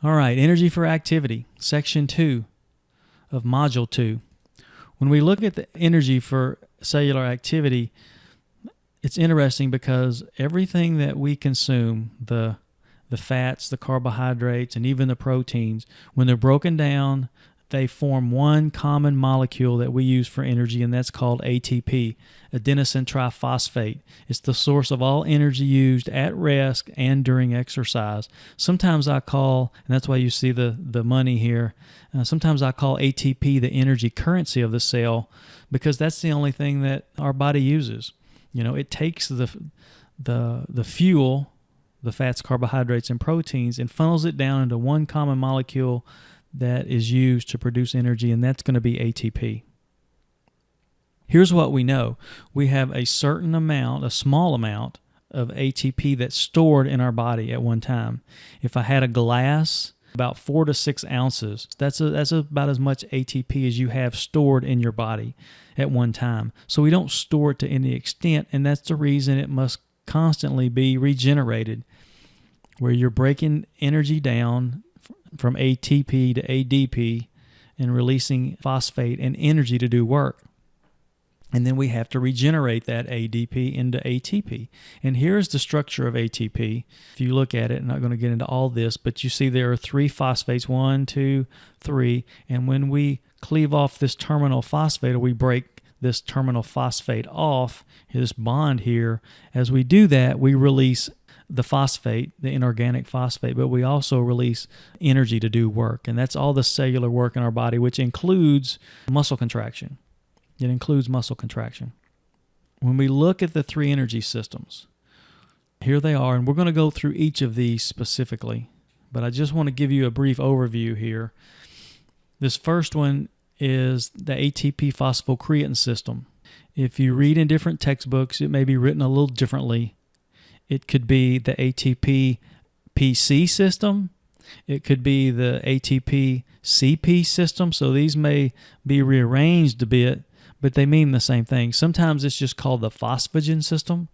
All right, energy for activity, section 2 of module 2. When we look at the energy for cellular activity, it's interesting because everything that we consume, the fats, the carbohydrates, and even the proteins, when they're broken down, they form one common molecule that we use for energy, and that's called ATP, adenosine triphosphate. It's the source of all energy used at rest and during exercise. Sometimes I call, and that's why you see the money here, sometimes I call ATP the energy currency of the cell, because that's the only thing that our body uses. You know, it takes the fuel, the fats, carbohydrates, and proteins, and funnels it down into one common molecule that is used to produce energy, and that's going to be ATP. Here's what we know. We have a certain amount, a small amount of ATP that's stored in our body at one time. If I had a glass, about 4 to 6 ounces, that's about as much ATP as you have stored in your body at one time. So we don't store it to any extent, and that's the reason it must constantly be regenerated, where you're breaking energy down from ATP to ADP and releasing phosphate and energy to do work. And then we have to regenerate that ADP into ATP. And here's the structure of ATP. If you look at it, I'm not going to get into all this, but you see there are 3 phosphates, 1, 2, 3. And when we cleave off this terminal phosphate, or we break this terminal phosphate off, this bond here, as we do that, we release the phosphate, the inorganic phosphate, but we also release energy to do work. And that's all the cellular work in our body, which includes muscle contraction. It includes muscle contraction. When we look at the 3 energy systems, here they are, and we're going to go through each of these specifically, but I just want to give you a brief overview here. This first one is the ATP phosphocreatine system. If you read in different textbooks, it may be written a little differently. It could be the ATP PC system. It could be the ATP CP system. So these may be rearranged a bit, but they mean the same thing. Sometimes it's just called the phosphagen system,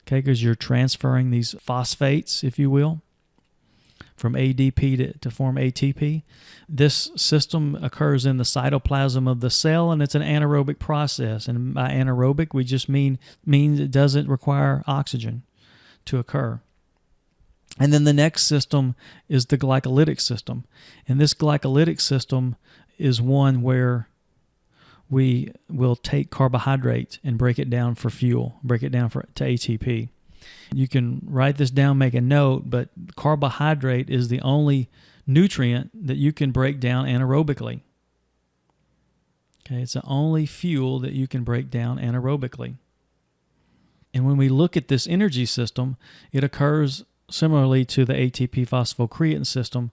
okay, because you're transferring these phosphates, if you will, from ADP to form ATP. This system occurs in the cytoplasm of the cell, and it's an anaerobic process. And by anaerobic, we just means it doesn't require oxygen to occur. And then the next system is the glycolytic system. And this glycolytic system is one where we will take carbohydrates and break it down for fuel, break it down to ATP. You can write this down, make a note, but carbohydrate is the only nutrient that you can break down anaerobically. Okay, it's the only fuel that you can break down anaerobically. And when we look at this energy system, it occurs similarly to the ATP phosphocreatine system,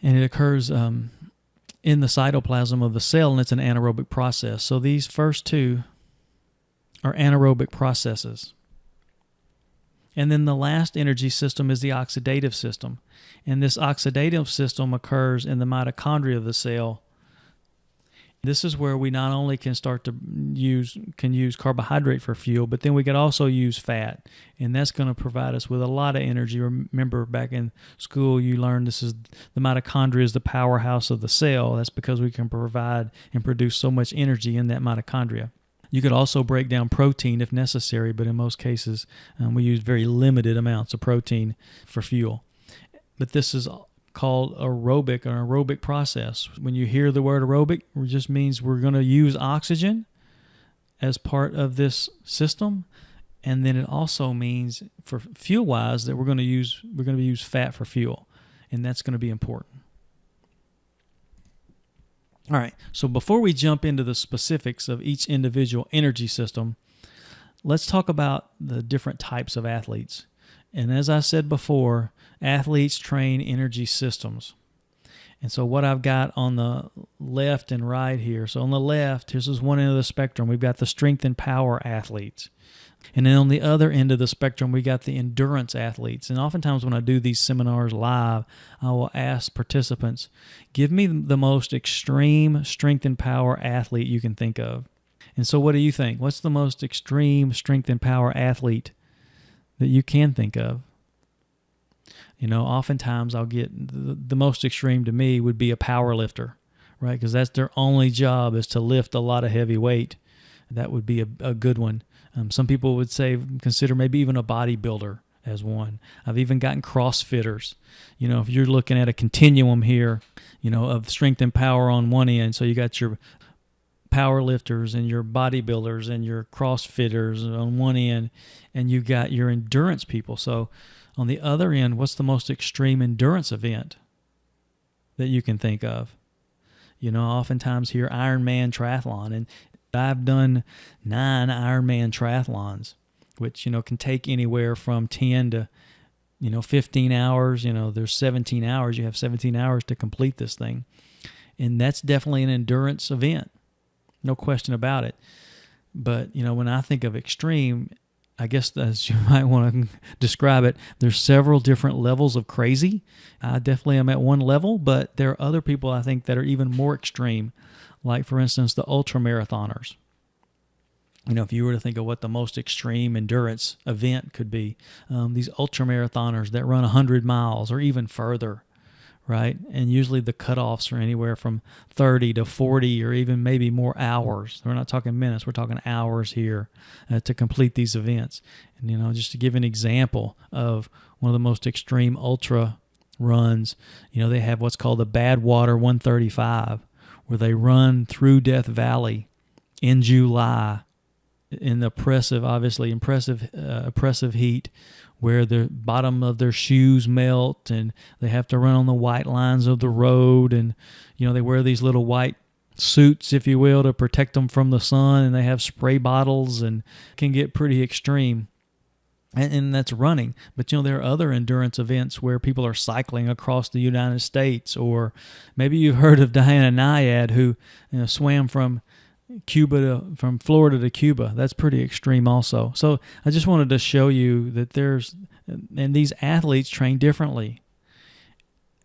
and it occurs in the cytoplasm of the cell, and it's an anaerobic process. So these first 2 are anaerobic processes. And then the last energy system is the oxidative system. And this oxidative system occurs in the mitochondria of the cell. This is where we not only can start to use carbohydrate for fuel, but then we could also use fat. And that's going to provide us with a lot of energy. Remember, back in school, you learned the mitochondria is the powerhouse of the cell. That's because we can provide and produce so much energy in that mitochondria. You could also break down protein if necessary, but in most cases, we use very limited amounts of protein for fuel. But this is called an aerobic process. When you hear the word aerobic, it just means we're going to use oxygen as part of this system, and then it also means, for fuel-wise, that we're going to use fat for fuel, and that's going to be important. All right, so before we jump into the specifics of each individual energy system, let's talk about the different types of athletes. And as I said before, athletes train energy systems. And so what I've got on the left and right here, so on the left, this is one end of the spectrum. We've got the strength and power athletes. And then on the other end of the spectrum, we got the endurance athletes. And oftentimes when I do these seminars live, I will ask participants, give me the most extreme strength and power athlete you can think of. And so what do you think? What's the most extreme strength and power athlete that you can think of? Oftentimes I'll get the most extreme to me would be a power lifter, right? Because that's their only job is to lift a lot of heavy weight. That would be a good one. Some people would consider maybe even a bodybuilder as one. I've even gotten CrossFitters. If you're looking at a continuum here, of strength and power on one end, so you got your power lifters and your bodybuilders and your CrossFitters on one end, and you got your endurance people. So on the other end, what's the most extreme endurance event that you can think of? Oftentimes here, Ironman triathlon, and I've done 9 Ironman triathlons, which, can take anywhere from 10 to, 15 hours. There's 17 hours. You have 17 hours to complete this thing. And that's definitely an endurance event. No question about it. But, when I think of extreme, I guess as you might want to describe it, there's several different levels of crazy. I definitely am at one level, but there are other people I think that are even more extreme. Like, for instance, the ultra marathoners. If you were to think of what the most extreme endurance event could be, these ultra marathoners that run 100 miles or even further, right? And usually the cutoffs are anywhere from 30 to 40 or even maybe more hours. We're not talking minutes, we're talking hours here to complete these events. And, just to give an example of one of the most extreme ultra runs, they have what's called the Badwater 135, where they run through Death Valley in July in the oppressive heat, where the bottom of their shoes melt and they have to run on the white lines of the road, and they wear these little white suits, if you will, to protect them from the sun, and they have spray bottles and can get pretty extreme. And that's running. But, there are other endurance events where people are cycling across the United States, or maybe you've heard of Diana Nyad, who swam from Florida to Cuba. That's pretty extreme also. So I just wanted to show you that and these athletes train differently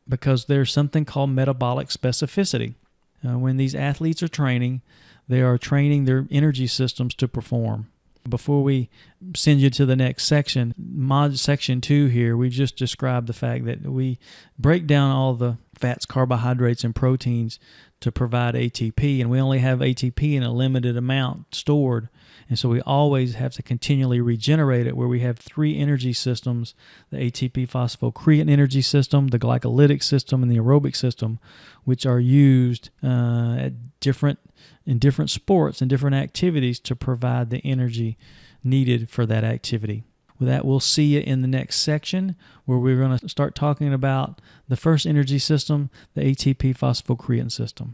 because there's something called metabolic specificity. When these athletes are training, they are training their energy systems to perform. Before we send you to the next section, section 2 here, we just described the fact that we break down all the fats, carbohydrates, and proteins to provide ATP, and we only have ATP in a limited amount stored, and so we always have to continually regenerate it, where we have 3 energy systems: the ATP phosphocreatine energy system, the glycolytic system, and the aerobic system, which are used in different sports and different activities to provide the energy needed for that activity. With that, we'll see you in the next section, where we're going to start talking about the first energy system, the ATP phosphocreatine system.